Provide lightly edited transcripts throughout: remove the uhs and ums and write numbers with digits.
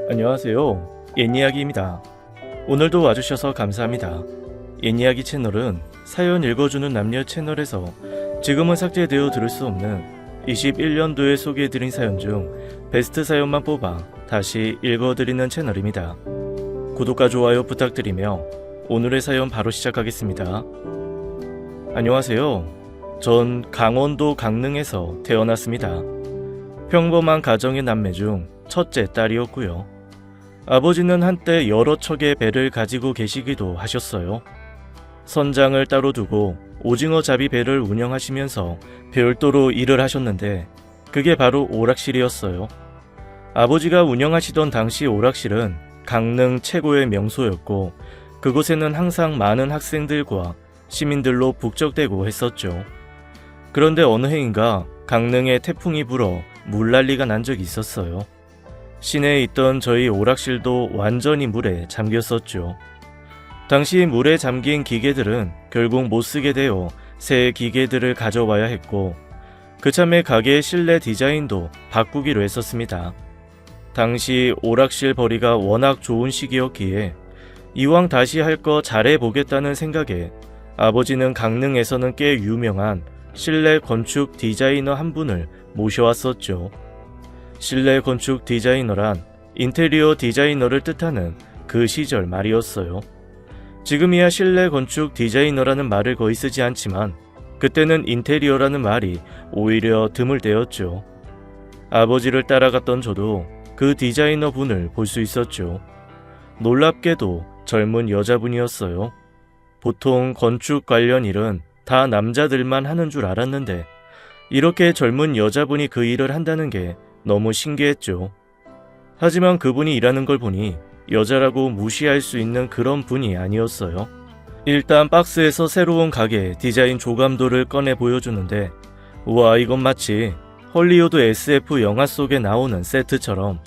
안녕하세요. 옛이야기입니다. 오늘도 와주셔서 감사합니다. 옛이야기 채널은 사연 읽어주는 남녀 채널에서 지금은 삭제되어 들을 수 없는 21년도에 소개해드린 사연 중 베스트 사연만 뽑아 다시 읽어드리는 채널입니다. 구독과 좋아요 부탁드리며 오늘의 사연 바로 시작하겠습니다. 안녕하세요. 전 강원도 강릉에서 태어났습니다. 평범한 가정의 남매 중 첫째 딸이었고요. 아버지는 한때 여러 척의 배를 가지고 계시기도 하셨어요. 선장을 따로 두고 오징어 잡이 배를 운영하시면서 별도로 일을 하셨는데 그게 바로 오락실이었어요. 아버지가 운영하시던 당시 오락실은 강릉 최고의 명소였고 그곳에는 항상 많은 학생들과 시민들로 북적대고 했었죠. 그런데 어느 해인가 강릉에 태풍이 불어 물난리가 난 적이 있었어요. 시내에 있던 저희 오락실도 완전히 물에 잠겼었죠. 당시 물에 잠긴 기계들은 결국 못쓰게 되어 새 기계들을 가져와야 했고 그참에 가게의 실내 디자인도 바꾸기로 했었습니다. 당시 오락실 벌이가 워낙 좋은 시기였기에 이왕 다시 할 거 잘해보겠다는 생각에 아버지는 강릉에서는 꽤 유명한 실내 건축 디자이너 한 분을 모셔왔었죠. 실내 건축 디자이너란 인테리어 디자이너를 뜻하는 그 시절 말이었어요. 지금이야 실내 건축 디자이너라는 말을 거의 쓰지 않지만 그때는 인테리어라는 말이 오히려 드물 때였죠. 아버지를 따라갔던 저도 그 디자이너 분을 볼 수 있었죠. 놀랍게도 젊은 여자분이었어요. 보통 건축 관련 일은 다 남자들만 하는 줄 알았는데 이렇게 젊은 여자분이 그 일을 한다는 게 너무 신기했죠. 하지만 그분이 일하는 걸 보니 여자라고 무시할 수 있는 그런 분이 아니었어요. 일단 박스에서 새로운 가게 디자인 조감도를 꺼내 보여주는데 우와, 이건 마치 헐리우드 SF 영화 속에 나오는 세트처럼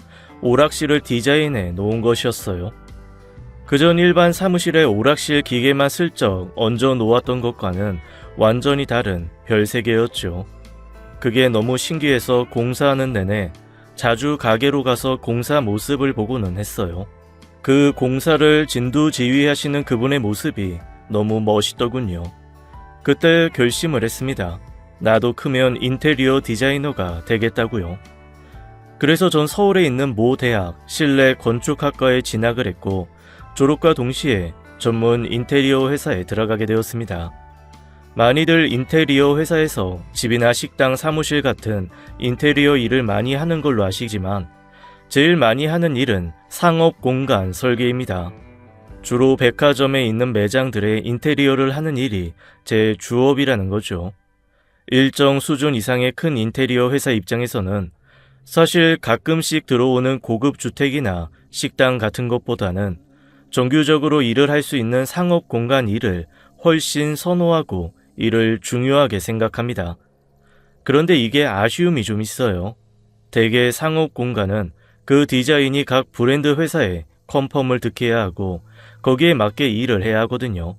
오락실을 디자인해 놓은 것이었어요. 그전 일반 사무실에 오락실 기계만 슬쩍 얹어 놓았던 것과는 완전히 다른 별세계였죠. 그게 너무 신기해서 공사하는 내내 자주 가게로 가서 공사 모습을 보고는 했어요. 그 공사를 진두지휘하시는 그분의 모습이 너무 멋있더군요. 그때 결심을 했습니다. 나도 크면 인테리어 디자이너가 되겠다고요. 그래서 전 서울에 있는 모 대학 실내 건축학과에 진학을 했고 졸업과 동시에 전문 인테리어 회사에 들어가게 되었습니다. 많이들 인테리어 회사에서 집이나 식당, 사무실 같은 인테리어 일을 많이 하는 걸로 아시지만 제일 많이 하는 일은 상업 공간 설계입니다. 주로 백화점에 있는 매장들의 인테리어를 하는 일이 제 주업이라는 거죠. 일정 수준 이상의 큰 인테리어 회사 입장에서는 사실 가끔씩 들어오는 고급 주택이나 식당 같은 것보다는 정규적으로 일을 할 수 있는 상업 공간 일을 훨씬 선호하고 이를 중요하게 생각합니다. 그런데 이게 아쉬움이 좀 있어요. 대개 상업 공간은 그 디자인이 각 브랜드 회사에 컨펌을 득해야 하고 거기에 맞게 일을 해야 하거든요.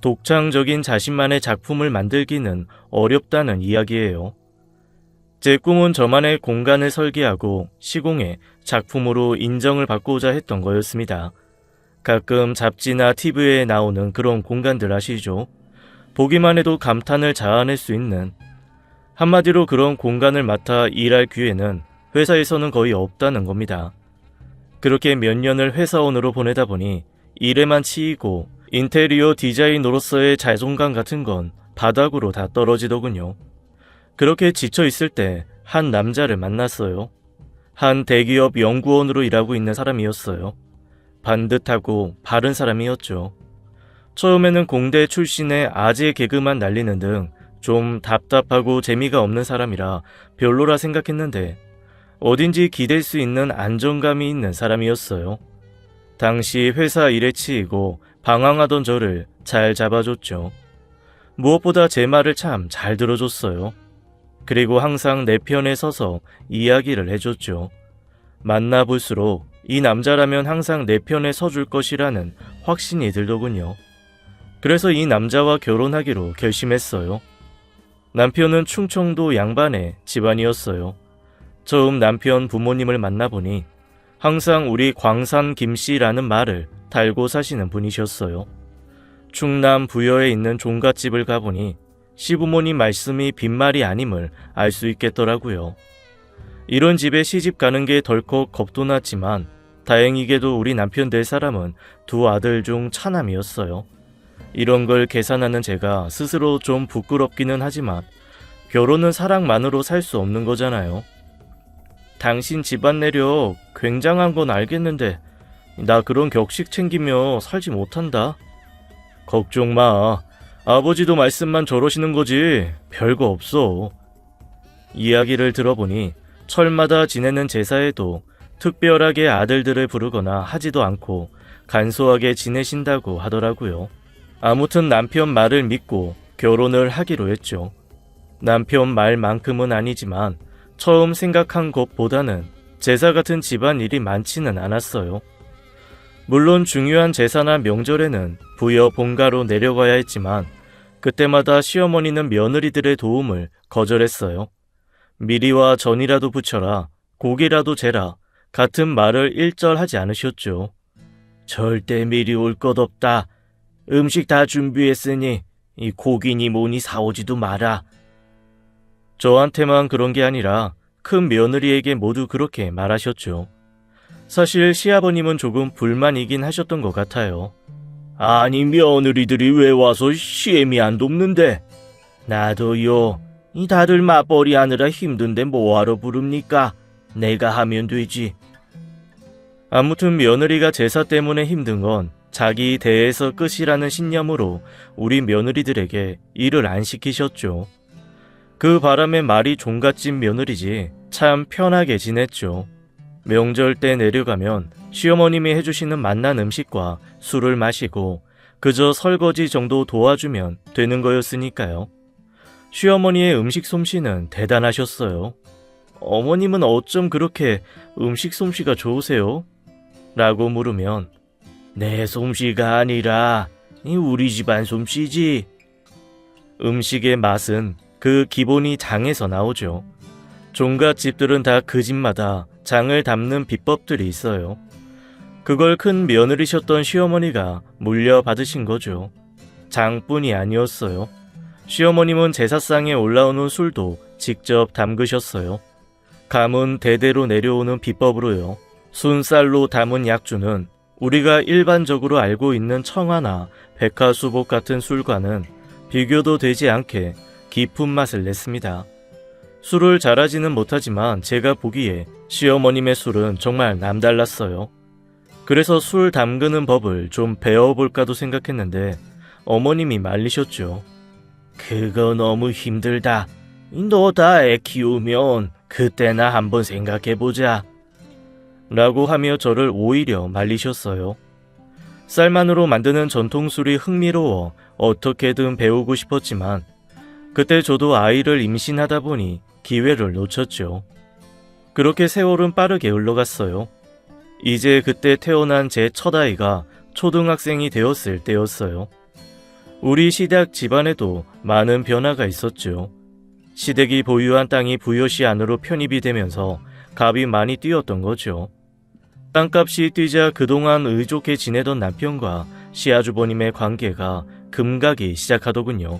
독창적인 자신만의 작품을 만들기는 어렵다는 이야기예요. 제 꿈은 저만의 공간을 설계하고 시공해 작품으로 인정을 받고자 했던 거였습니다. 가끔 잡지나 TV에 나오는 그런 공간들 아시죠? 보기만 해도 감탄을 자아낼 수 있는, 한마디로 그런 공간을 맡아 일할 기회는 회사에서는 거의 없다는 겁니다. 그렇게 몇 년을 회사원으로 보내다 보니 일에만 치이고 인테리어 디자이너로서의 자존감 같은 건 바닥으로 다 떨어지더군요. 그렇게 지쳐 있을 때 한 남자를 만났어요. 한 대기업 연구원으로 일하고 있는 사람이었어요. 반듯하고 바른 사람이었죠. 처음에는 공대 출신의 아재 개그만 날리는 등 좀 답답하고 재미가 없는 사람이라 별로라 생각했는데 어딘지 기댈 수 있는 안정감이 있는 사람이었어요. 당시 회사 일에 치이고 방황하던 저를 잘 잡아줬죠. 무엇보다 제 말을 참 잘 들어줬어요. 그리고 항상 내 편에 서서 이야기를 해줬죠. 만나볼수록 이 남자라면 항상 내 편에 서줄 것이라는 확신이 들더군요. 그래서 이 남자와 결혼하기로 결심했어요. 남편은 충청도 양반의 집안이었어요. 처음 남편 부모님을 만나보니 항상 우리 광산 김씨라는 말을 달고 사시는 분이셨어요. 충남 부여에 있는 종갓집을 가보니 시부모님 말씀이 빈말이 아님을 알 수 있겠더라고요. 이런 집에 시집 가는 게 덜컥 겁도 났지만 다행히게도 우리 남편 될 사람은 두 아들 중 차남이었어요. 이런 걸 계산하는 제가 스스로 좀 부끄럽기는 하지만 결혼은 사랑만으로 살 수 없는 거잖아요. 당신 집안 내력 굉장한 건 알겠는데 나 그런 격식 챙기며 살지 못한다. 걱정 마. 아버지도 말씀만 저러시는 거지 별거 없어. 이야기를 들어보니 철마다 지내는 제사에도 특별하게 아들들을 부르거나 하지도 않고 간소하게 지내신다고 하더라고요. 아무튼 남편 말을 믿고 결혼을 하기로 했죠. 남편 말만큼은 아니지만 처음 생각한 것보다는 제사 같은 집안일이 많지는 않았어요. 물론 중요한 제사나 명절에는 부여 본가로 내려가야 했지만 그때마다 시어머니는 며느리들의 도움을 거절했어요. 미리와 전이라도 부쳐라, 고기라도 재라 같은 말을 일절하지 않으셨죠. 절대 미리 올 것 없다. 음식 다 준비했으니 이 고기니 뭐니 사오지도 마라. 저한테만 그런 게 아니라 큰 며느리에게 모두 그렇게 말하셨죠. 사실 시아버님은 조금 불만이긴 하셨던 것 같아요. 아니 며느리들이 왜 와서 시애미 안 돕는데? 나도요. 이 다들 맞벌이 하느라 힘든데 뭐하러 부릅니까? 내가 하면 되지. 아무튼 며느리가 제사 때문에 힘든 건 자기 대에서 끝이라는 신념으로 우리 며느리들에게 일을 안 시키셨죠. 그 바람에 말이 종갓집 며느리지 참 편하게 지냈죠. 명절 때 내려가면 시어머님이 해주시는 맛난 음식과 술을 마시고 그저 설거지 정도 도와주면 되는 거였으니까요. 시어머니의 음식 솜씨는 대단하셨어요. 어머님은 어쩜 그렇게 음식 솜씨가 좋으세요? 라고 물으면 내 솜씨가 아니라 우리 집안 솜씨지. 음식의 맛은 그 기본이 장에서 나오죠. 종갓집들은 다 그 집마다 장을 담는 비법들이 있어요. 그걸 큰 며느리셨던 시어머니가 물려받으신 거죠. 장뿐이 아니었어요. 시어머님은 제사상에 올라오는 술도 직접 담그셨어요. 가문 대대로 내려오는 비법으로요. 순쌀로 담은 약주는 우리가 일반적으로 알고 있는 청아나 백화수복 같은 술과는 비교도 되지 않게 깊은 맛을 냈습니다. 술을 잘하지는 못하지만 제가 보기에 시어머님의 술은 정말 남달랐어요. 그래서 술 담그는 법을 좀 배워볼까도 생각했는데 어머님이 말리셨죠. 그거 너무 힘들다. 너 다 애 키우면 그때나 한번 생각해보자. 라고 하며 저를 오히려 말리셨어요. 쌀만으로 만드는 전통술이 흥미로워 어떻게든 배우고 싶었지만 그때 저도 아이를 임신하다 보니 기회를 놓쳤죠. 그렇게 세월은 빠르게 흘러갔어요. 이제 그때 태어난 제 첫아이가 초등학생이 되었을 때였어요. 우리 시댁 집안에도 많은 변화가 있었죠. 시댁이 보유한 땅이 부여시 안으로 편입이 되면서 값이 많이 뛰었던 거죠. 땅값이 뛰자 그동안 의좋게 지내던 남편과 시아주버님의 관계가 금가기 시작하더군요.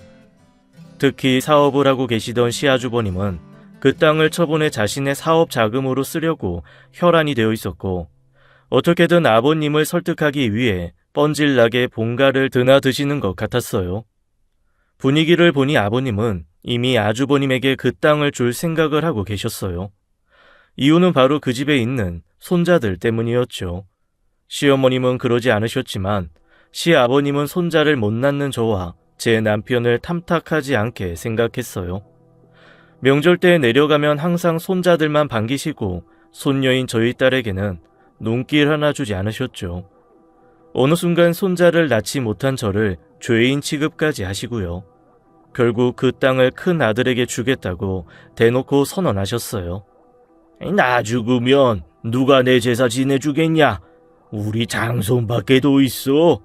특히 사업을 하고 계시던 시아주버님은 그 땅을 처분해 자신의 사업 자금으로 쓰려고 혈안이 되어 있었고 어떻게든 아버님을 설득하기 위해 뻔질나게 본가를 드나드시는 것 같았어요. 분위기를 보니 아버님은 이미 아주버님에게 그 땅을 줄 생각을 하고 계셨어요. 이유는 바로 그 집에 있는 손자들 때문이었죠. 시어머님은 그러지 않으셨지만 시아버님은 손자를 못 낳는 저와 제 남편을 탐탁하지 않게 생각했어요. 명절 때 내려가면 항상 손자들만 반기시고 손녀인 저희 딸에게는 눈길 하나 주지 않으셨죠. 어느 순간 손자를 낳지 못한 저를 죄인 취급까지 하시고요. 결국 그 땅을 큰 아들에게 주겠다고 대놓고 선언하셨어요. 나 죽으면 누가 내 제사 지내주겠냐? 우리 장손밖에 더 있어.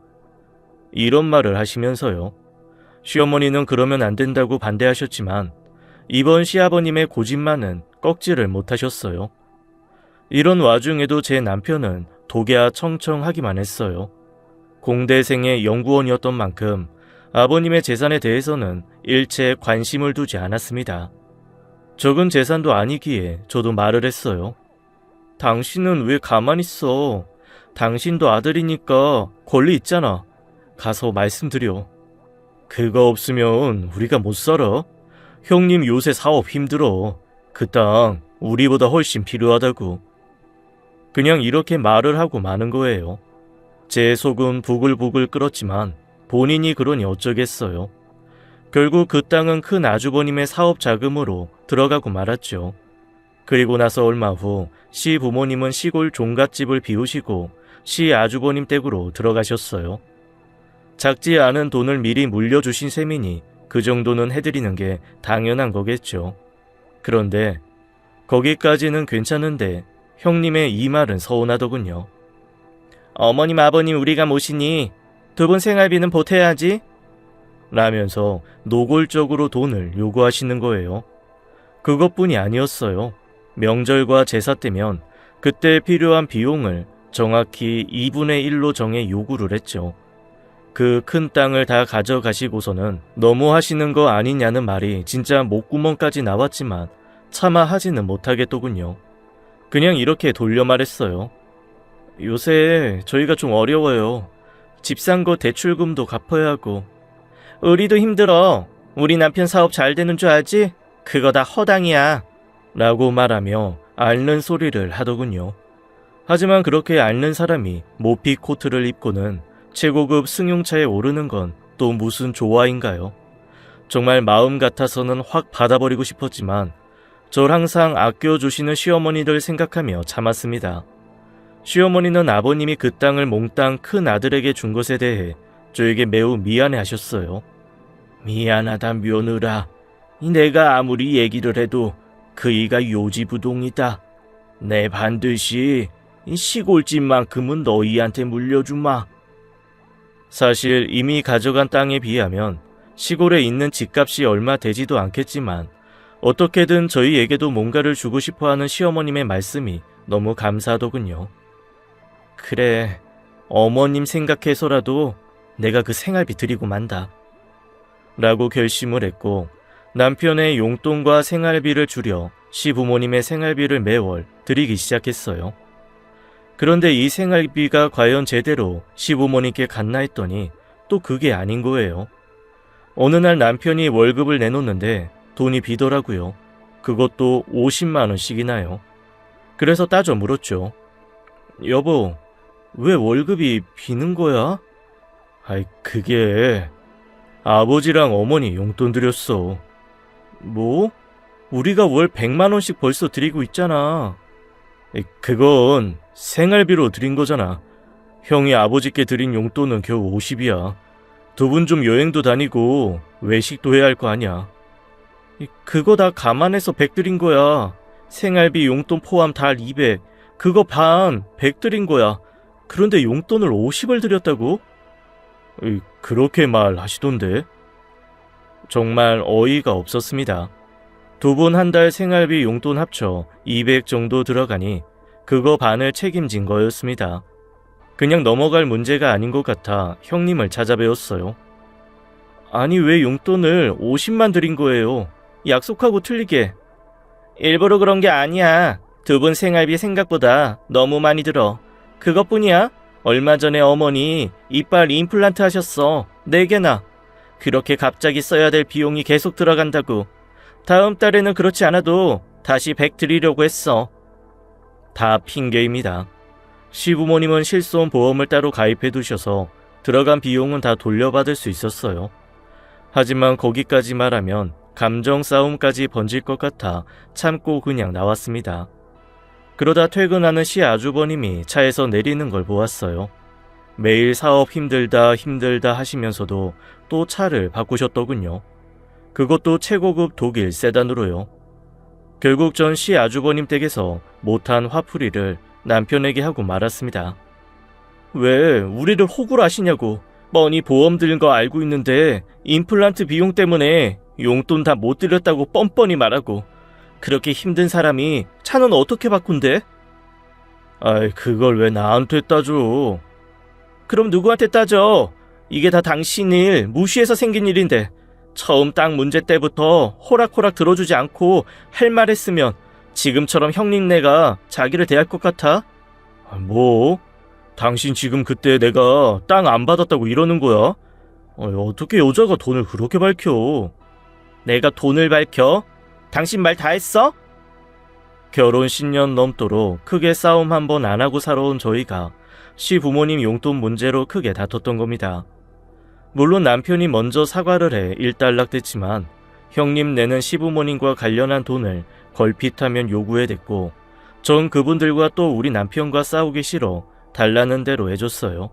이런 말을 하시면서요. 시어머니는 그러면 안 된다고 반대하셨지만 이번 시아버님의 고집만은 꺾지를 못하셨어요. 이런 와중에도 제 남편은 독야 청청하기만 했어요. 공대생의 연구원이었던 만큼 아버님의 재산에 대해서는 일체 관심을 두지 않았습니다. 적은 재산도 아니기에 저도 말을 했어요. 당신은 왜 가만히 있어? 당신도 아들이니까 권리 있잖아. 가서 말씀드려. 그거 없으면 우리가 못 살아. 형님 요새 사업 힘들어. 그 땅 우리보다 훨씬 필요하다고. 그냥 이렇게 말을 하고 마는 거예요. 제 속은 부글부글 끓었지만 본인이 그러니 어쩌겠어요. 결국 그 땅은 큰 아주버님의 사업 자금으로 들어가고 말았죠. 그리고 나서 얼마 후 시 부모님은 시골 종갓집을 비우시고 시 아주버님 댁으로 들어가셨어요. 작지 않은 돈을 미리 물려주신 셈이니 그 정도는 해드리는 게 당연한 거겠죠. 그런데 거기까지는 괜찮은데 형님의 이 말은 서운하더군요. 어머님 아버님 우리가 모시니 두 분 생활비는 보태야지 라면서 노골적으로 돈을 요구하시는 거예요. 그것뿐이 아니었어요. 명절과 제사 때면 그때 필요한 비용을 정확히 2분의 1로 정해 요구를 했죠. 그 큰 땅을 다 가져가시고서는 너무 하시는 거 아니냐는 말이 진짜 목구멍까지 나왔지만 차마 하지는 못하겠더군요. 그냥 이렇게 돌려 말했어요. 요새 저희가 좀 어려워요. 집 산 거 대출금도 갚아야 하고. 우리도 힘들어. 우리 남편 사업 잘 되는 줄 알지? 그거 다 허당이야. 라고 말하며 앓는 소리를 하더군요. 하지만 그렇게 앓는 사람이 모피 코트를 입고는 최고급 승용차에 오르는 건 또 무슨 조화인가요? 정말 마음 같아서는 확 받아버리고 싶었지만 절 항상 아껴주시는 시어머니를 생각하며 참았습니다. 시어머니는 아버님이 그 땅을 몽땅 큰 아들에게 준 것에 대해 저에게 매우 미안해 하셨어요. 미안하다 며느라. 내가 아무리 얘기를 해도 그이가 요지부동이다. 내 반드시 시골집만큼은 너희한테 물려주마. 사실 이미 가져간 땅에 비하면 시골에 있는 집값이 얼마 되지도 않겠지만 어떻게든 저희에게도 뭔가를 주고 싶어하는 시어머님의 말씀이 너무 감사하더군요. 그래, 어머님 생각해서라도 내가 그 생활비 드리고 만다. 라고 결심을 했고 남편의 용돈과 생활비를 줄여 시부모님의 생활비를 매월 드리기 시작했어요. 그런데 이 생활비가 과연 제대로 시부모님께 갔나 했더니 또 그게 아닌 거예요. 어느 날 남편이 월급을 내놓는데 돈이 비더라고요. 그것도 50만 원씩이나요. 그래서 따져 물었죠. 여보, 왜 월급이 비는 거야? 아이, 그게 아버지랑 어머니 용돈 드렸어. 뭐? 우리가 월 100만 원씩 벌써 드리고 있잖아. 그건 생활비로 드린 거잖아. 형이 아버지께 드린 용돈은 겨우 50이야. 두 분 좀 여행도 다니고 외식도 해야 할 거 아니야. 그거 다 감안해서 100 드린 거야. 생활비 용돈 포함 달 200. 그거 반 100 드린 거야. 그런데 용돈을 50을 드렸다고? 그렇게 말하시던데. 정말 어이가 없었습니다. 두 분 한 달 생활비 용돈 합쳐 200 정도 들어가니 그거 반을 책임진 거였습니다. 그냥 넘어갈 문제가 아닌 것 같아 형님을 찾아뵈었어요. 아니 왜 용돈을 50만 드린 거예요? 약속하고 틀리게. 일부러 그런 게 아니야. 두 분 생활비 생각보다 너무 많이 들어. 그것뿐이야. 얼마 전에 어머니 이빨 임플란트 하셨어. 4개나. 그렇게 갑자기 써야 될 비용이 계속 들어간다고. 다음 달에는 그렇지 않아도 다시 100 드리려고 했어. 다 핑계입니다. 시부모님은 실손 보험을 따로 가입해 두셔서 들어간 비용은 다 돌려받을 수 있었어요. 하지만 거기까지 말하면 감정 싸움까지 번질 것 같아 참고 그냥 나왔습니다. 그러다 퇴근하는 시 아주버님이 차에서 내리는 걸 보았어요. 매일 사업 힘들다 하시면서도 또 차를 바꾸셨더군요. 그것도 최고급 독일 세단으로요. 결국 전 시 아주버님 댁에서 못한 화풀이를 남편에게 하고 말았습니다. 왜 우리를 호구로 하시냐고. 뻔히 보험 들은 거 알고 있는데 임플란트 비용 때문에 용돈 다 못 드렸다고 뻔뻔히 말하고. 그렇게 힘든 사람이 차는 어떻게 바꾼대? 아이, 그걸 왜 나한테 따져? 그럼 누구한테 따져? 이게 다 당신 일, 무시해서 생긴 일인데 처음 땅 문제 때부터 호락호락 들어주지 않고 할 말 했으면 지금처럼 형님네가 자기를 대할 것 같아? 뭐? 당신 지금 그때 내가 땅 안 받았다고 이러는 거야? 어떻게 여자가 돈을 그렇게 밝혀? 내가 돈을 밝혀? 당신 말 다 했어? 결혼 10년 넘도록 크게 싸움 한 번 안 하고 살아온 저희가 시부모님 용돈 문제로 크게 다퉜던 겁니다. 물론 남편이 먼저 사과를 해 일단락됐지만 형님네는 시부모님과 관련한 돈을 걸핏하면 요구해댔고 전 그분들과 또 우리 남편과 싸우기 싫어 달라는 대로 해줬어요.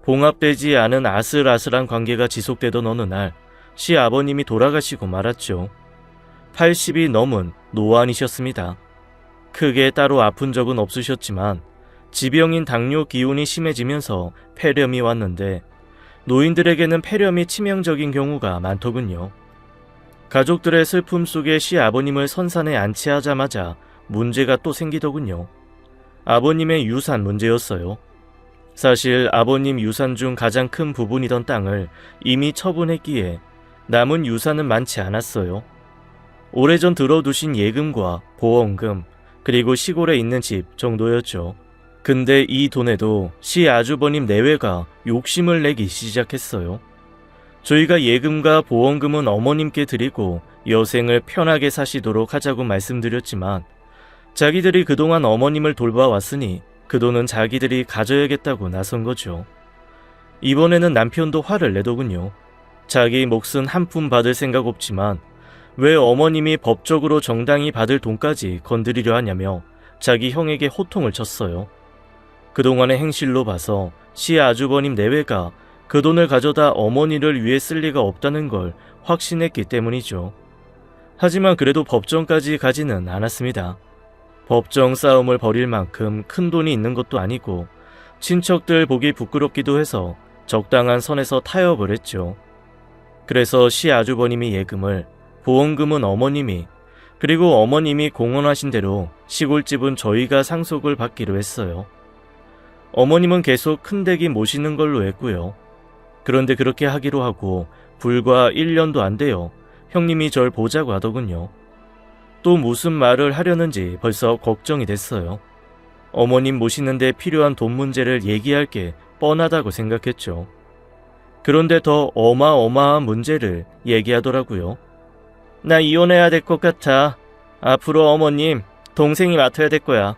봉합되지 않은 아슬아슬한 관계가 지속되던 어느 날 시아버님이 돌아가시고 말았죠. 80이 넘은 노안이셨습니다. 크게 따로 아픈 적은 없으셨지만 지병인 당뇨 기운이 심해지면서 폐렴이 왔는데 노인들에게는 폐렴이 치명적인 경우가 많더군요. 가족들의 슬픔 속에 시아버님을 선산에 안치하자마자 문제가 또 생기더군요. 아버님의 유산 문제였어요. 사실 아버님 유산 중 가장 큰 부분이던 땅을 이미 처분했기에 남은 유산은 많지 않았어요. 오래전 들어두신 예금과 보험금, 그리고 시골에 있는 집 정도였죠. 근데 이 돈에도 시아주버님 내외가 욕심을 내기 시작했어요. 저희가 예금과 보험금은 어머님께 드리고 여생을 편하게 사시도록 하자고 말씀드렸지만 자기들이 그동안 어머님을 돌봐왔으니 그 돈은 자기들이 가져야겠다고 나선 거죠. 이번에는 남편도 화를 내더군요. 자기 몫은 한 푼 받을 생각 없지만 왜 어머님이 법적으로 정당히 받을 돈까지 건드리려 하냐며 자기 형에게 호통을 쳤어요. 그동안의 행실로 봐서 시아주버님 내외가 그 돈을 가져다 어머니를 위해 쓸 리가 없다는 걸 확신했기 때문이죠. 하지만 그래도 법정까지 가지는 않았습니다. 법정 싸움을 벌일 만큼 큰 돈이 있는 것도 아니고 친척들 보기 부끄럽기도 해서 적당한 선에서 타협을 했죠. 그래서 시아주버님이 예금을, 보험금은 어머님이, 그리고 어머님이 공언하신 대로 시골집은 저희가 상속을 받기로 했어요. 어머님은 계속 큰댁이 모시는 걸로 했고요. 그런데 그렇게 하기로 하고 불과 1년도 안 돼요. 형님이 절 보자고 하더군요. 또 무슨 말을 하려는지 벌써 걱정이 됐어요. 어머님 모시는데 필요한 돈 문제를 얘기할 게 뻔하다고 생각했죠. 그런데 더 어마어마한 문제를 얘기하더라고요. 나 이혼해야 될 것 같아. 앞으로 어머님, 동생이 맡아야 될 거야.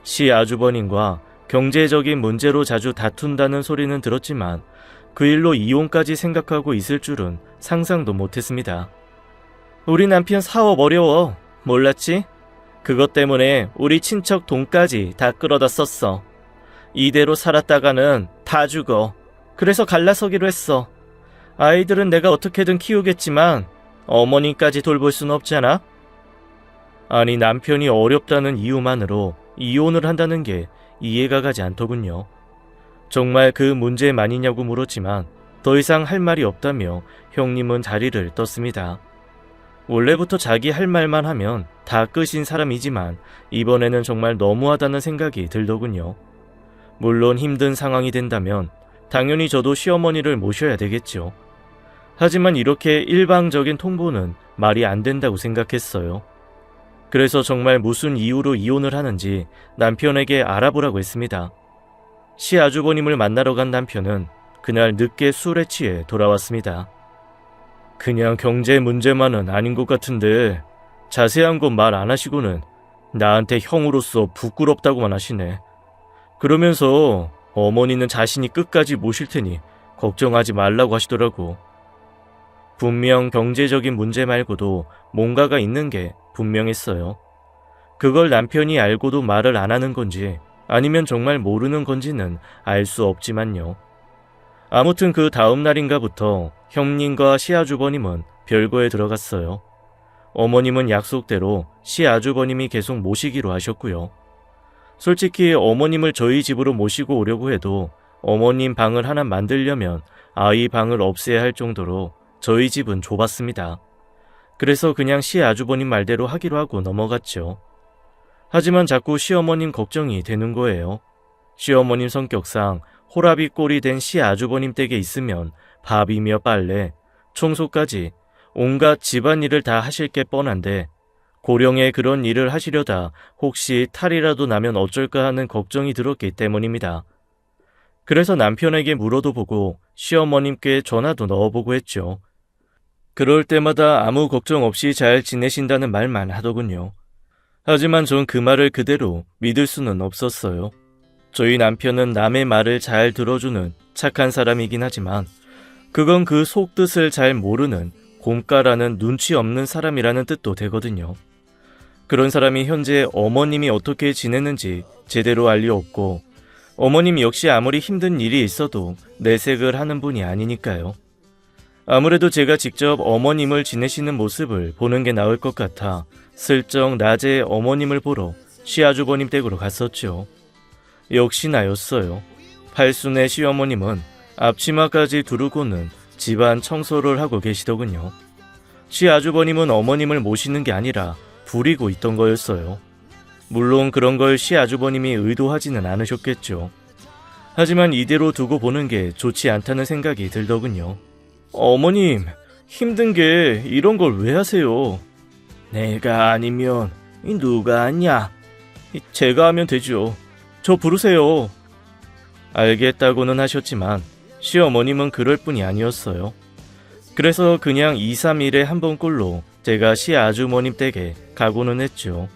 시아주버님과 경제적인 문제로 자주 다툰다는 소리는 들었지만 그 일로 이혼까지 생각하고 있을 줄은 상상도 못했습니다. 우리 남편 사업 어려워. 몰랐지? 그것 때문에 우리 친척 돈까지 다 끌어다 썼어. 이대로 살았다가는 다 죽어. 그래서 갈라서기로 했어. 아이들은 내가 어떻게든 키우겠지만 어머니까지 돌볼 순 없잖아. 아니, 남편이 어렵다는 이유만으로 이혼을 한다는 게 이해가 가지 않더군요. 정말 그 문제만이냐고 물었지만 더 이상 할 말이 없다며 형님은 자리를 떴습니다. 원래부터 자기 할 말만 하면 다 끝인 사람이지만 이번에는 정말 너무하다는 생각이 들더군요. 물론 힘든 상황이 된다면 당연히 저도 시어머니를 모셔야 되겠죠. 하지만 이렇게 일방적인 통보는 말이 안 된다고 생각했어요. 그래서 정말 무슨 이유로 이혼을 하는지 남편에게 알아보라고 했습니다. 시아주버님을 만나러 간 남편은 그날 늦게 술에 취해 돌아왔습니다. 그냥 경제 문제만은 아닌 것 같은데 자세한 건 말 안 하시고는 나한테 형으로서 부끄럽다고만 하시네. 그러면서 어머니는 자신이 끝까지 모실 테니 걱정하지 말라고 하시더라고. 분명 경제적인 문제 말고도 뭔가가 있는 게 분명했어요. 그걸 남편이 알고도 말을 안 하는 건지 아니면 정말 모르는 건지는 알 수 없지만요. 아무튼 그 다음 날인가부터 형님과 시아주버님은 별거에 들어갔어요. 어머님은 약속대로 시아주버님이 계속 모시기로 하셨고요. 솔직히 어머님을 저희 집으로 모시고 오려고 해도 어머님 방을 하나 만들려면 아이 방을 없애야 할 정도로 저희 집은 좁았습니다. 그래서 그냥 시아주버님 말대로 하기로 하고 넘어갔죠. 하지만 자꾸 시어머님 걱정이 되는 거예요. 시어머님 성격상 호라비 꼴이 된 시아주버님 댁에 있으면 밥이며 빨래, 청소까지 온갖 집안일을 다 하실 게 뻔한데 고령에 그런 일을 하시려다 혹시 탈이라도 나면 어쩔까 하는 걱정이 들었기 때문입니다. 그래서 남편에게 물어도 보고 시어머님께 전화도 넣어보고 했죠. 그럴 때마다 아무 걱정 없이 잘 지내신다는 말만 하더군요. 하지만 전 그 말을 그대로 믿을 수는 없었어요. 저희 남편은 남의 말을 잘 들어주는 착한 사람이긴 하지만 그건 그 속뜻을 잘 모르는 곰가라는 눈치 없는 사람이라는 뜻도 되거든요. 그런 사람이 현재 어머님이 어떻게 지내는지 제대로 알 리 없고 어머님 역시 아무리 힘든 일이 있어도 내색을 하는 분이 아니니까요. 아무래도 제가 직접 어머님을 지내시는 모습을 보는 게 나을 것 같아 슬쩍 낮에 어머님을 보러 시아주버님 댁으로 갔었죠. 역시 나였어요. 팔순의 시어머님은 앞치마까지 두르고는 집안 청소를 하고 계시더군요. 시아주버님은 어머님을 모시는 게 아니라 부리고 있던 거였어요. 물론 그런 걸 시아주버님이 의도하지는 않으셨겠죠. 하지만 이대로 두고 보는 게 좋지 않다는 생각이 들더군요. 어머님, 힘든 게 이런 걸 왜 하세요? 내가 아니면 누가 하냐? 제가 하면 되죠. 저 부르세요. 알겠다고는 하셨지만 시어머님은 그럴 뿐이 아니었어요. 그래서 그냥 2, 3일에 한 번꼴로 제가 시아주머님 댁에 가고는 했죠.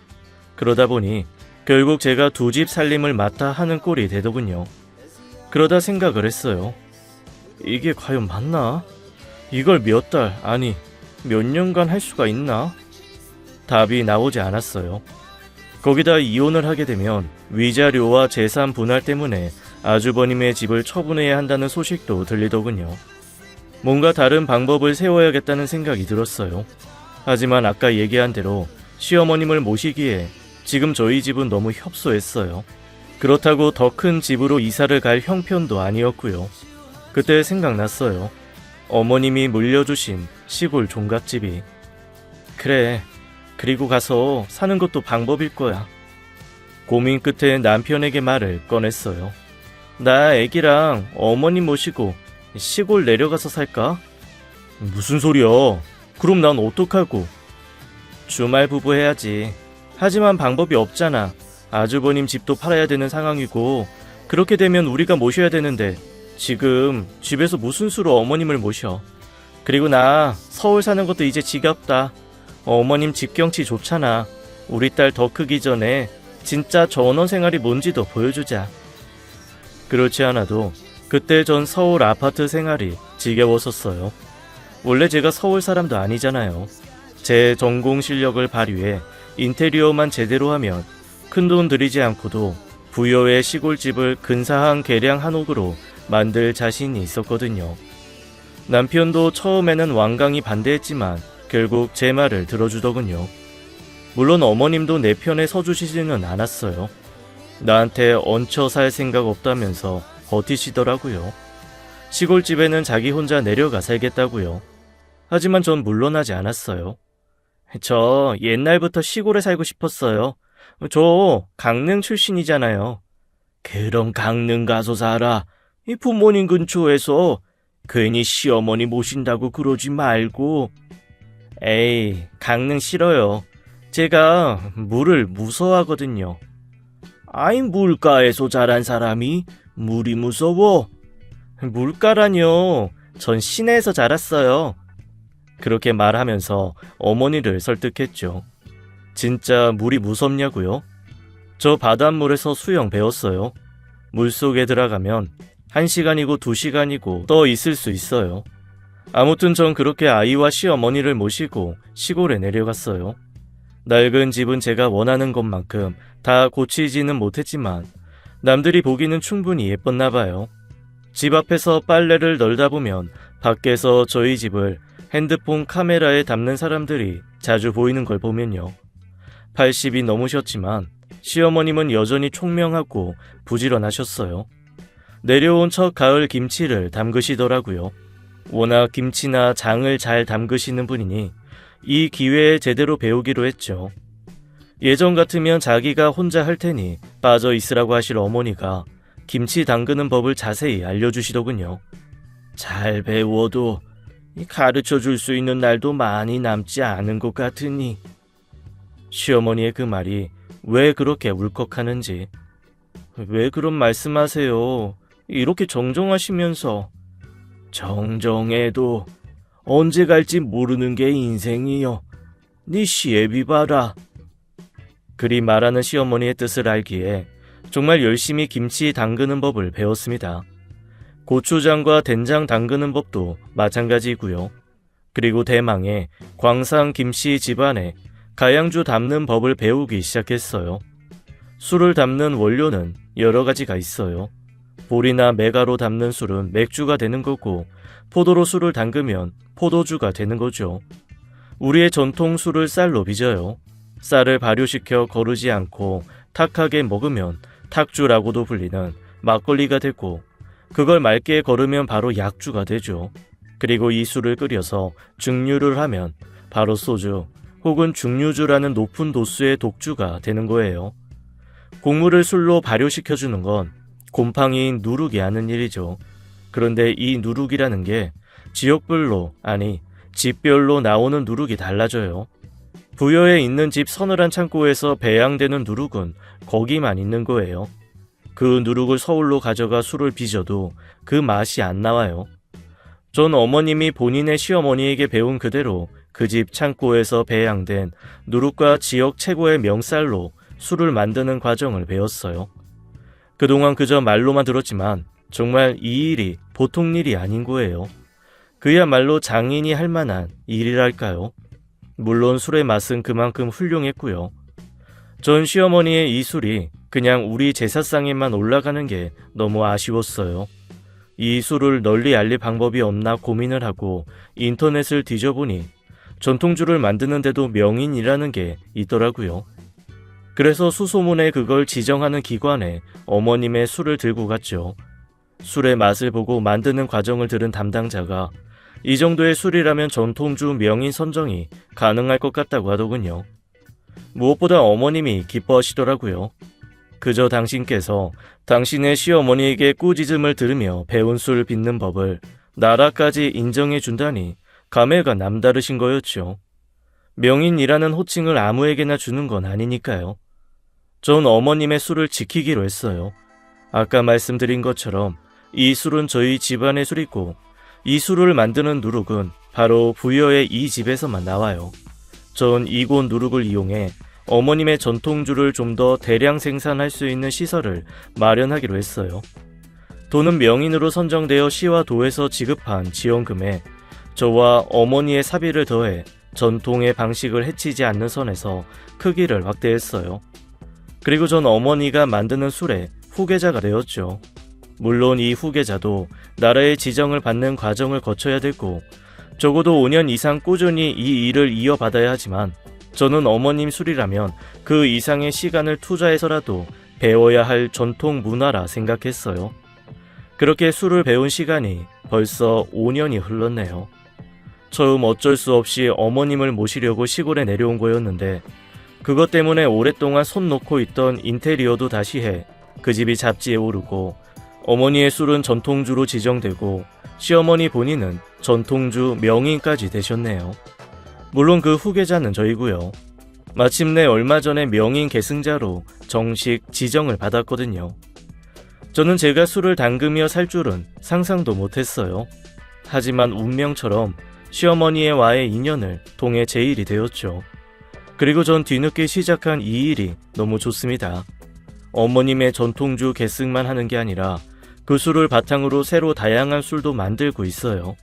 그러다 보니 결국 제가 두 집 살림을 맡아 하는 꼴이 되더군요. 그러다 생각을 했어요. 이게 과연 맞나? 이걸 몇 달, 아니 몇 년간 할 수가 있나? 답이 나오지 않았어요. 거기다 이혼을 하게 되면 위자료와 재산 분할 때문에 아주버님의 집을 처분해야 한다는 소식도 들리더군요. 뭔가 다른 방법을 세워야겠다는 생각이 들었어요. 하지만 아까 얘기한 대로 시어머님을 모시기에 지금 저희 집은 너무 협소했어요. 그렇다고 더 큰 집으로 이사를 갈 형편도 아니었고요. 그때 생각났어요. 어머님이 물려주신 시골 종갓집이. 그래, 그리고 가서 사는 것도 방법일 거야. 고민 끝에 남편에게 말을 꺼냈어요. 나 애기랑 어머님 모시고 시골 내려가서 살까? 무슨 소리야? 그럼 난 어떡하고? 주말 부부 해야지. 하지만 방법이 없잖아. 아주버님 집도 팔아야 되는 상황이고 그렇게 되면 우리가 모셔야 되는데 지금 집에서 무슨 수로 어머님을 모셔. 그리고 나 서울 사는 것도 이제 지겹다. 어머님 집 경치 좋잖아. 우리 딸 더 크기 전에 진짜 전원 생활이 뭔지도 보여주자. 그렇지 않아도 그때 전 서울 아파트 생활이 지겨웠었어요. 원래 제가 서울 사람도 아니잖아요. 제 전공 실력을 발휘해 인테리어만 제대로 하면 큰돈 들이지 않고도 부여의 시골집을 근사한 개량 한옥으로 만들 자신이 있었거든요. 남편도 처음에는 완강히 반대했지만 결국 제 말을 들어주더군요. 물론 어머님도 내 편에 서주시지는 않았어요. 나한테 얹혀 살 생각 없다면서 버티시더라고요. 시골집에는 자기 혼자 내려가 살겠다고요. 하지만 전 물러나지 않았어요. 저 옛날부터 시골에 살고 싶었어요. 저 강릉 출신이잖아요. 그럼 강릉 가서 살아. 이 부모님 근처에서 괜히 시어머니 모신다고 그러지 말고. 에이, 강릉 싫어요. 제가 물을 무서워하거든요. 아이, 물가에서 자란 사람이 물이 무서워? 물가라뇨. 전 시내에서 자랐어요. 그렇게 말하면서 어머니를 설득했죠. 진짜 물이 무섭냐고요? 저 바닷물에서 수영 배웠어요. 물속에 들어가면 1시간이고 2시간이고 떠 있을 수 있어요. 아무튼 전 그렇게 아이와 시어머니를 모시고 시골에 내려갔어요. 낡은 집은 제가 원하는 것만큼 다 고치지는 못했지만 남들이 보기는 충분히 예뻤나 봐요. 집 앞에서 빨래를 널다 보면 밖에서 저희 집을 핸드폰 카메라에 담는 사람들이 자주 보이는 걸 보면요. 80이 넘으셨지만 시어머님은 여전히 총명하고 부지런하셨어요. 내려온 첫 가을 김치를 담그시더라고요. 워낙 김치나 장을 잘 담그시는 분이니 이 기회에 제대로 배우기로 했죠. 예전 같으면 자기가 혼자 할 테니 빠져 있으라고 하실 어머니가 김치 담그는 법을 자세히 알려주시더군요. 잘 배워도 가르쳐 줄 수 있는 날도 많이 남지 않은 것 같으니. 시어머니의 그 말이 왜 그렇게 울컥하는지. 왜 그런 말씀하세요? 이렇게 정정하시면서. 정정해도 언제 갈지 모르는 게 인생이요. 네 시애비 봐라. 그리 말하는 시어머니의 뜻을 알기에 정말 열심히 김치 담그는 법을 배웠습니다. 고추장과 된장 담그는 법도 마찬가지고요. 그리고 대망의 광산 김씨 집안에 가양주 담는 법을 배우기 시작했어요. 술을 담는 원료는 여러 가지가 있어요. 볼이나 메가로 담는 술은 맥주가 되는 거고, 포도로 술을 담그면 포도주가 되는 거죠. 우리의 전통 술을 쌀로 빚어요. 쌀을 발효시켜 거르지 않고 탁하게 먹으면 탁주라고도 불리는 막걸리가 되고, 그걸 맑게 거르면 바로 약주가 되죠. 그리고 이 술을 끓여서 증류를 하면 바로 소주 혹은 증류주라는 높은 도수의 독주가 되는 거예요. 곡물을 술로 발효시켜주는 건 곰팡이인 누룩이 하는 일이죠. 그런데 이 누룩이라는 게 지역별로, 아니 집별로 나오는 누룩이 달라져요. 부여에 있는 집 서늘한 창고에서 배양되는 누룩은 거기만 있는 거예요. 그 누룩을 서울로 가져가 술을 빚어도 그 맛이 안 나와요. 전 어머님이 본인의 시어머니에게 배운 그대로 그 집 창고에서 배양된 누룩과 지역 최고의 명쌀로 술을 만드는 과정을 배웠어요. 그동안 그저 말로만 들었지만 정말 이 일이 보통 일이 아닌 거예요. 그야말로 장인이 할 만한 일이랄까요. 물론 술의 맛은 그만큼 훌륭했고요. 전 시어머니의 이 술이 그냥 우리 제사상에만 올라가는 게 너무 아쉬웠어요. 이 술을 널리 알릴 방법이 없나 고민을 하고 인터넷을 뒤져보니 전통주를 만드는데도 명인이라는 게 있더라고요. 그래서 수소문에 그걸 지정하는 기관에 어머님의 술을 들고 갔죠. 술의 맛을 보고 만드는 과정을 들은 담당자가 이 정도의 술이라면 전통주 명인 선정이 가능할 것 같다고 하더군요. 무엇보다 어머님이 기뻐하시더라고요. 그저 당신께서 당신의 시어머니에게 꾸짖음을 들으며 배운 술 빚는 법을 나라까지 인정해 준다니 감회가 남다르신 거였죠. 명인이라는 호칭을 아무에게나 주는 건 아니니까요. 전 어머님의 술을 지키기로 했어요. 아까 말씀드린 것처럼 이 술은 저희 집안의 술이고, 이 술을 만드는 누룩은 바로 부여의 이 집에서만 나와요. 전 이곳 누룩을 이용해 어머님의 전통주를 좀 더 대량 생산할 수 있는 시설을 마련하기로 했어요. 돈은 명인으로 선정되어 시와 도에서 지급한 지원금에 저와 어머니의 사비를 더해 전통의 방식을 해치지 않는 선에서 크기를 확대했어요. 그리고 전 어머니가 만드는 술의 후계자가 되었죠. 물론 이 후계자도 나라의 지정을 받는 과정을 거쳐야 되고, 적어도 5년 이상 꾸준히 이 일을 이어받아야 하지만, 저는 어머님 술이라면 그 이상의 시간을 투자해서라도 배워야 할 전통 문화라 생각했어요. 그렇게 술을 배운 시간이 벌써 5년이 흘렀네요. 처음 어쩔 수 없이 어머님을 모시려고 시골에 내려온 거였는데, 그것 때문에 오랫동안 손 놓고 있던 인테리어도 다시 해 그 집이 잡지에 오르고, 어머니의 술은 전통주로 지정되고 시어머니 본인은 전통주 명인까지 되셨네요. 물론 그 후계자는 저희고요. 마침내 얼마 전에 명인 계승자로 정식 지정을 받았거든요. 저는 제가 술을 담그며 살 줄은 상상도 못했어요. 하지만 운명처럼 시어머니와의 인연을 통해 제 일이 되었죠. 그리고 전 뒤늦게 시작한 이 일이 너무 좋습니다. 어머님의 전통주 계승만 하는 게 아니라 그 술을 바탕으로 새로 다양한 술도 만들고 있어요.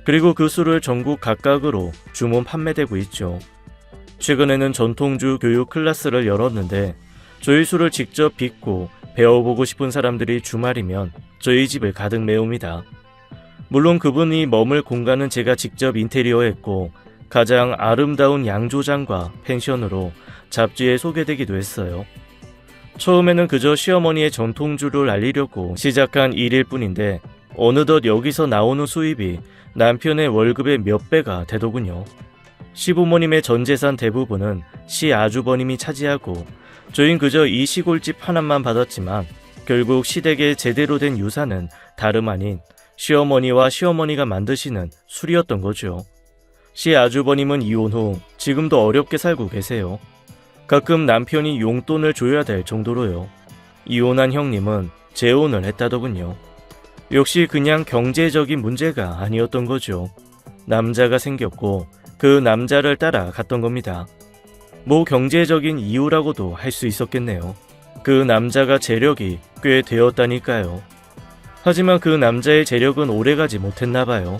그리고 그 술을 전국 각각으로 주문 판매되고 있죠. 최근에는 전통주 교육 클래스를 열었는데, 저희 술을 직접 빚고 배워보고 싶은 사람들이 주말이면 저희 집을 가득 메웁니다. 물론 그분이 머물 공간은 제가 직접 인테리어했고, 가장 아름다운 양조장과 펜션으로 잡지에 소개되기도 했어요. 처음에는 그저 시어머니의 전통주를 알리려고 시작한 일일 뿐인데, 어느덧 여기서 나오는 수입이 남편의 월급의 몇 배가 되더군요. 시부모님의 전 재산 대부분은 시아주버님이 차지하고 저흰 그저 이 시골집 하나만 받았지만 결국 시댁의 제대로 된 유산은 다름 아닌 시어머니와 시어머니가 만드시는 술이었던 거죠. 시아주버님은 이혼 후 지금도 어렵게 살고 계세요. 가끔 남편이 용돈을 줘야 될 정도로요. 이혼한 형님은 재혼을 했다더군요. 역시 그냥 경제적인 문제가 아니었던 거죠. 남자가 생겼고 그 남자를 따라 갔던 겁니다. 뭐 경제적인 이유라고도 할 수 있었겠네요. 그 남자가 재력이 꽤 되었다니까요. 하지만 그 남자의 재력은 오래가지 못했나봐요.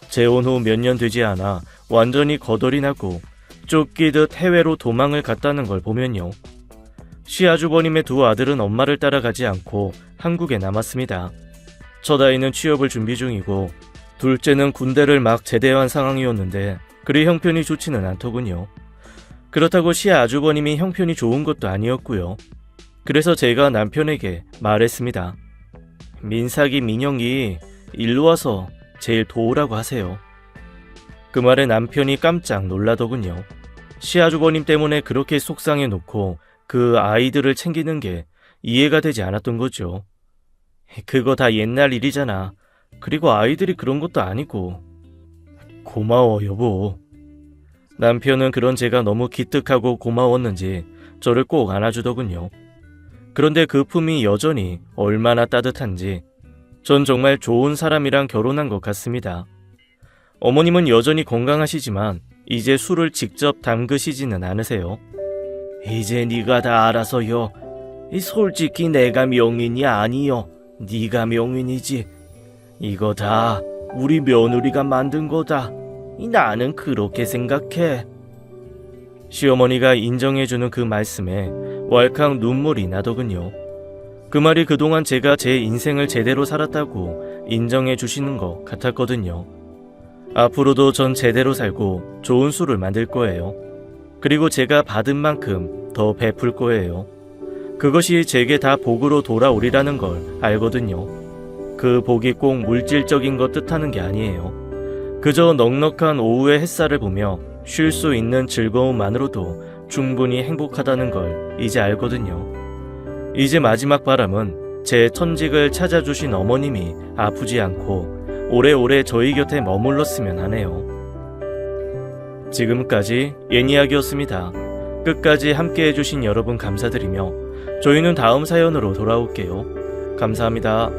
재혼 후 몇 년 되지 않아 완전히 거덜이 나고 쫓기듯 해외로 도망을 갔다는 걸 보면요. 시아주버님의 두 아들은 엄마를 따라가지 않고 한국에 남았습니다. 첫 아이는 취업을 준비 중이고 둘째는 군대를 막 제대한 상황이었는데 그리 형편이 좋지는 않더군요. 그렇다고 시아주버님이 형편이 좋은 것도 아니었고요. 그래서 제가 남편에게 말했습니다. 민삭이 민영이 일로 와서 제일 도우라고 하세요. 그 말에 남편이 깜짝 놀라더군요. 시아주버님 때문에 그렇게 속상해 놓고 그 아이들을 챙기는 게 이해가 되지 않았던 거죠. 그거 다 옛날 일이잖아. 그리고 아이들이 그런 것도 아니고. 고마워 여보. 남편은 그런 제가 너무 기특하고 고마웠는지 저를 꼭 안아주더군요. 그런데 그 품이 여전히 얼마나 따뜻한지 전 정말 좋은 사람이랑 결혼한 것 같습니다. 어머님은 여전히 건강하시지만 이제 술을 직접 담그시지는 않으세요. 이제 네가 다 알아서요. 솔직히 내가 명인이 아니요. 네가 명인이지. 이거 다 우리 며느리가 만든 거다. 나는 그렇게 생각해. 시어머니가 인정해주는 그 말씀에 왈칵 눈물이 나더군요. 그 말이 그동안 제가 제 인생을 제대로 살았다고 인정해 주시는 것 같았거든요. 앞으로도 전 제대로 살고 좋은 술을 만들 거예요. 그리고 제가 받은 만큼 더 베풀 거예요. 그것이 제게 다 복으로 돌아오리라는 걸 알거든요. 그 복이 꼭 물질적인 것 뜻하는 게 아니에요. 그저 넉넉한 오후의 햇살을 보며 쉴 수 있는 즐거움만으로도 충분히 행복하다는 걸 이제 알거든요. 이제 마지막 바람은 제 천직을 찾아주신 어머님이 아프지 않고 오래오래 저희 곁에 머물렀으면 하네요. 지금까지 예니악이었습니다. 끝까지 함께 해주신 여러분 감사드리며 저희는 다음 사연으로 돌아올게요. 감사합니다.